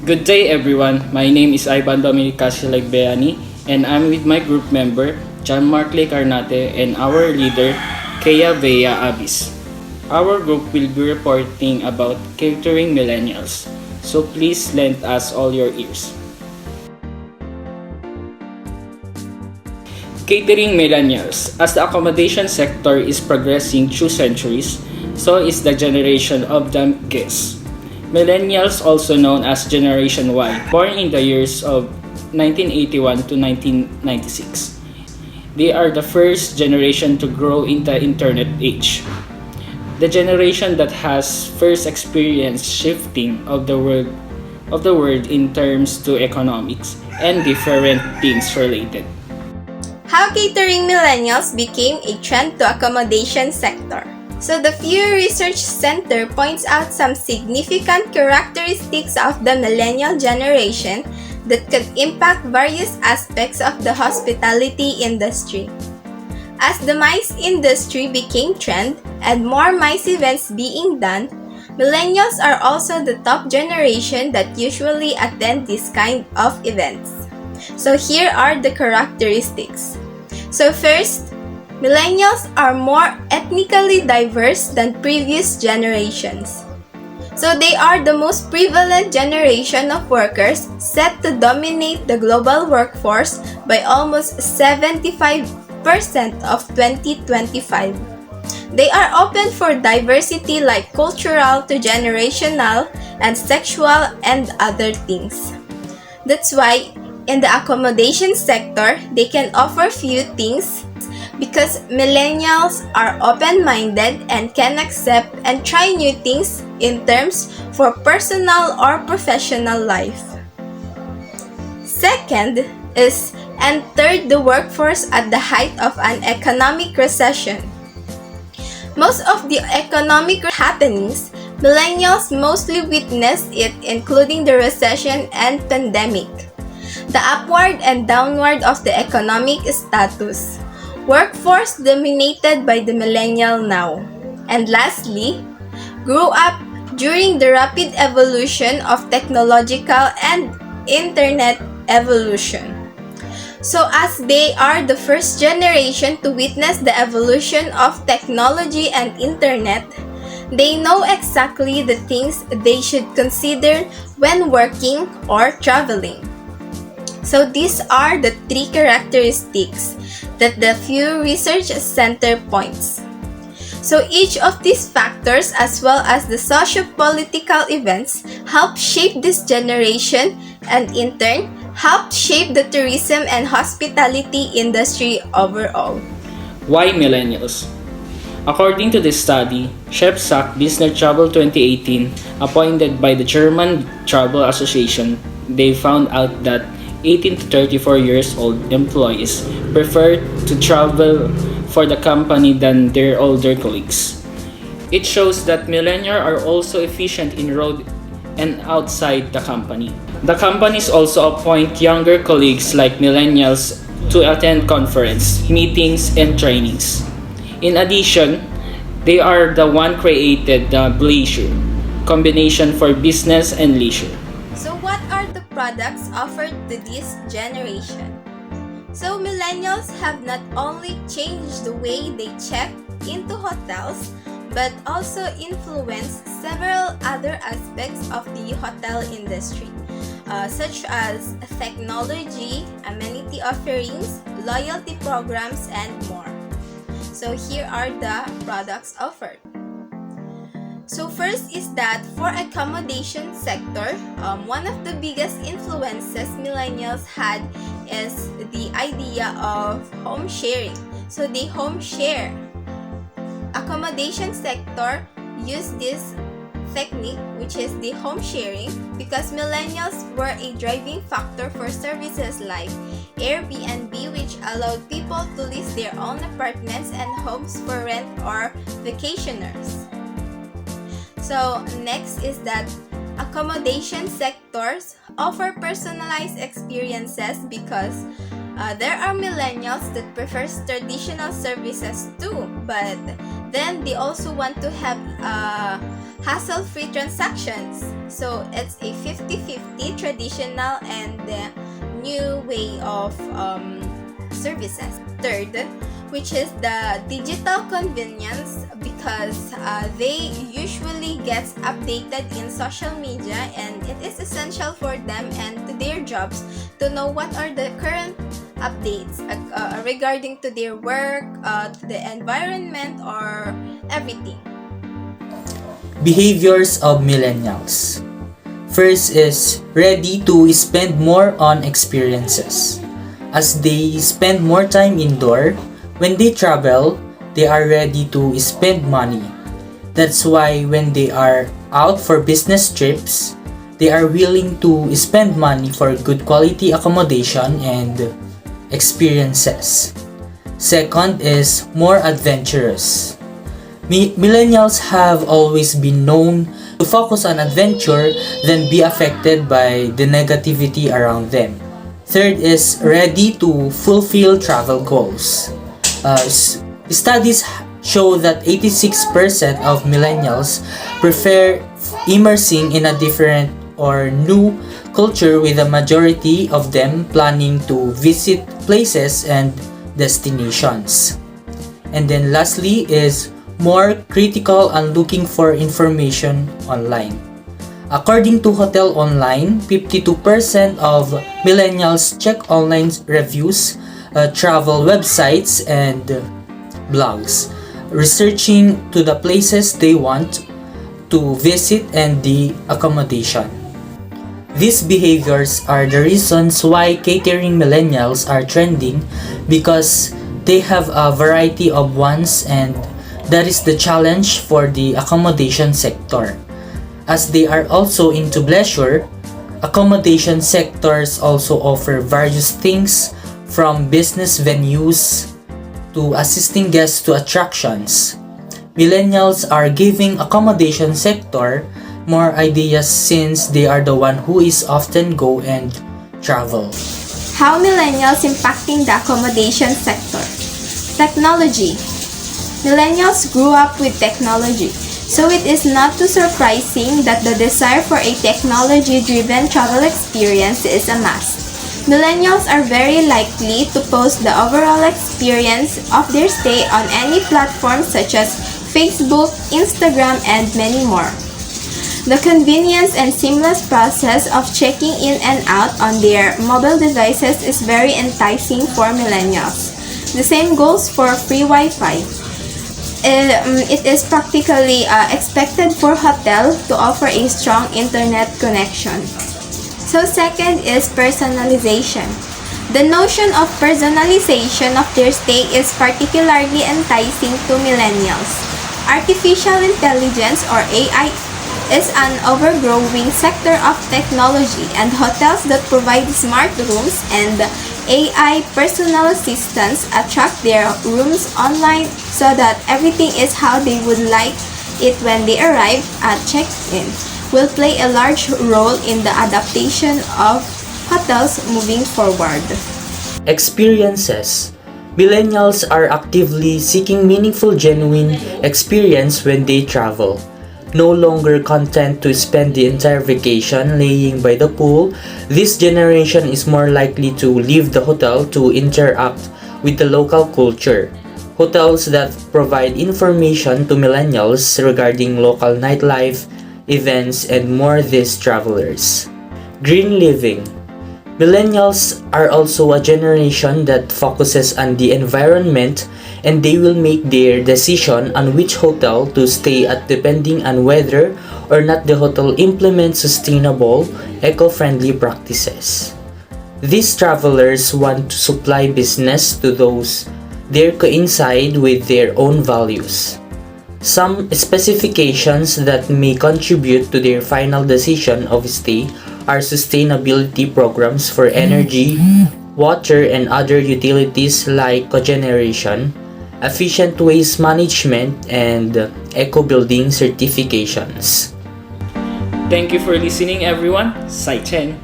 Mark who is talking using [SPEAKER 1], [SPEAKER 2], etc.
[SPEAKER 1] Good day everyone, my name is Dominic Agbayani and I'm with my group member Markley, Carnate and our leader Kaeya Vea Abis. Our group will be reporting about Catering Millennials, so please lend us all your ears. Catering Millennials. As the accommodation sector is progressing through centuries, so is the generation of the guests. Millennials, also known as Generation Y, born in the years of 1981 to 1996. They are the first generation to grow in the internet age. The generation that has first experienced shifting of the world in terms to economics and different things related.
[SPEAKER 2] How catering millennials became a trend to accommodation sector. So the Pew Research Center points out some significant characteristics of the millennial generation that could impact various aspects of the hospitality industry. As the MICE industry became trend and more MICE events being done, millennials are also the top generation that usually attend this kind of events. So here are the characteristics. So first, millennials are more ethnically diverse than previous generations. So they are the most prevalent generation of workers set to dominate the global workforce by almost 75% of 2025. They are open for diversity like cultural to generational and sexual and other things. That's why in the accommodation sector, they can offer few things because millennials are open-minded and can accept and try new things in terms for personal or professional life. Second is entered the workforce at the height of an economic recession. Most of the economic happenings, millennials mostly witnessed it, including the recession and pandemic, the upward and downward of the economic status. Workforce dominated by the millennial now. And lastly, grew up during the rapid evolution of technological and internet evolution. So as they are the first generation to witness the evolution of technology and internet, they know exactly the things they should consider when working or traveling. So these are the three characteristics that the Pew Research Center points. So each of these factors as well as the socio-political events help shape this generation and in turn help shape the tourism and hospitality industry overall.
[SPEAKER 1] Why millennials? According to this study, Chef Sack Business Travel 2018, appointed by the German Travel Association, they found out that 18 to 34 years old employees prefer to travel for the company than their older colleagues. It shows that millennials are also efficient in road and outside the company. The companies also appoint younger colleagues like millennials to attend conference, meetings, and trainings. In addition, they are the one created the leisure combination for business and leisure.
[SPEAKER 2] So what are the products offered to this generation? So millennials have not only changed the way they check into hotels, but also influenced several other aspects of the hotel industry, such as technology, amenity offerings, loyalty programs, and more. So here are the products offered. So first is that for accommodation sector, one of the biggest influences millennials had is the idea of home sharing. So they home share. Accommodation sector use this technique, which is the home sharing, because millennials were a driving factor for services like Airbnb, which allowed people to lease their own apartments and homes for rent or vacationers. So next is that accommodation sectors offer personalized experiences because there are millennials that prefer traditional services too, but Then they also want to have hassle-free transactions. So it's a 50-50 traditional and new way of services. Third, which is the digital convenience, because they usually get updated in social media, and it is essential for them and to their jobs to know what are the current updates regarding to their work, to the environment, or everything.
[SPEAKER 3] Behaviors of millennials. First is ready to spend more on experiences. As they spend more time indoor, when they travel, they are ready to spend money. That's why when they are out for business trips, they are willing to spend money for good quality accommodation and experiences. Second is more adventurous. Millennials have always been known to focus on adventure than be affected by the negativity around them. Third is ready to fulfill travel goals. Studies show that 86% of millennials prefer immersing in a different or new culture, with a majority of them planning to visit places and destinations. And then lastly is more critical and looking for information online. According to Hotel Online, 52% of millennials check online reviews, travel websites, and blogs, researching to the places they want to visit and the accommodation. These behaviors are the reasons why catering millennials are trending, because they have a variety of wants, and that is the challenge for the accommodation sector. As they are also into leisure, accommodation sectors also offer various things from business venues to assisting guests to attractions. Millennials are giving accommodation sector more ideas since they are the one who is often go and travel.
[SPEAKER 2] How millennials impacting the accommodation sector? Technology. Millennials grew up with technology, so it is not too surprising that the desire for a technology-driven travel experience is a must. Millennials are very likely to post the overall experience of their stay on any platform such as Facebook, Instagram, and many more. The convenience and seamless process of checking in and out on their mobile devices is very enticing for millennials. The same goes for free Wi-Fi. It is practically expected for hotel to offer a strong internet connection. So second is personalization. The notion of personalization of their stay is particularly enticing to millennials. Artificial intelligence, or AI, is an overgrowing sector of technology, and hotels that provide smart rooms and AI personal assistants attract their rooms online so that everything is how they would like it when they arrive at check-in, will play a large role in the adaptation of hotels moving forward.
[SPEAKER 3] Experiences. Millennials are actively seeking meaningful, genuine experience when they travel. No longer content to spend the entire vacation laying by the pool, this generation is more likely to leave the hotel to interact with the local culture. Hotels that provide information to millennials regarding local nightlife, events, and more these travelers. Green living. Millennials are also a generation that focuses on the environment, and they will make their decision on which hotel to stay at depending on whether or not the hotel implements sustainable, eco-friendly practices. These travelers want to supply business to those that coincide with their own values. Some specifications that may contribute to their final decision of stay are sustainability programs for energy, water, and other utilities like cogeneration, efficient waste management, and eco-building certifications.
[SPEAKER 1] Thank you for listening, everyone. Sai Chen.